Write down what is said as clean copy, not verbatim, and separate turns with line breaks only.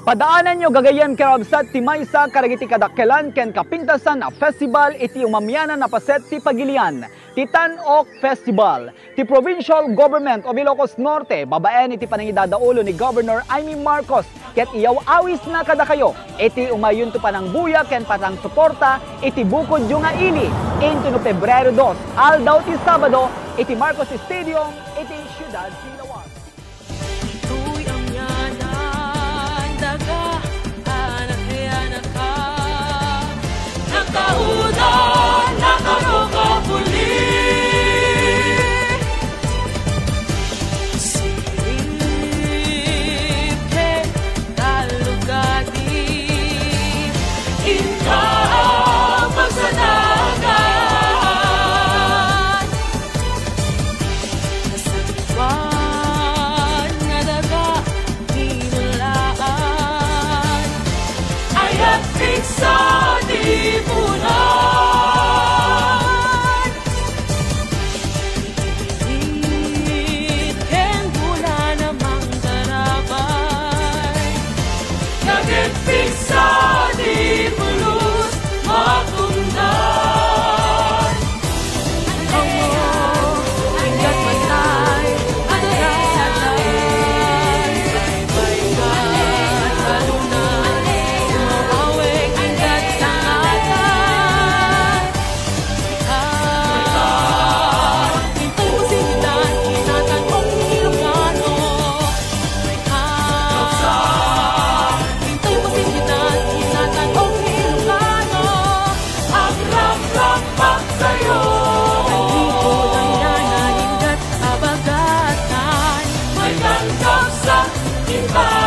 Padaanan nyo gagayan karabsat ti maysa karagiti kadakkelan ken kapintasan na festival iti umamyanan na paset ti Pagilian. Ti Tan-Ok Festival. Ti Provincial Government of Ilocos Norte babaen iti panangidadaulo ni Governor Amy Marcos ket iyaw awis na kada kayo. Iti umayon to panang buya ken patang suporta iti bukod yung nga ili. Into no Pebrero 2 aldaw ti Sabado iti Marcos Stadium iti Ciudad Silawan.
Nakaudan, nakarokapuli Silip ke talugadi Inka ang pagsanagan Nasagwan nga daga hinulaan Ayat fiksa di punan Iit ken bula namang darabay Nagit fiksa di pulus matundan Amo ingat matay adaray Saybay ka talunan Umawaweg ingat sangatan Hintay mo sindan Inatanong Ilocano Hintay mo sindan Inatanong Ilocano Ang rap-rap sa'yo Naglikod ang nanaingat abagatan May tanggap sa iba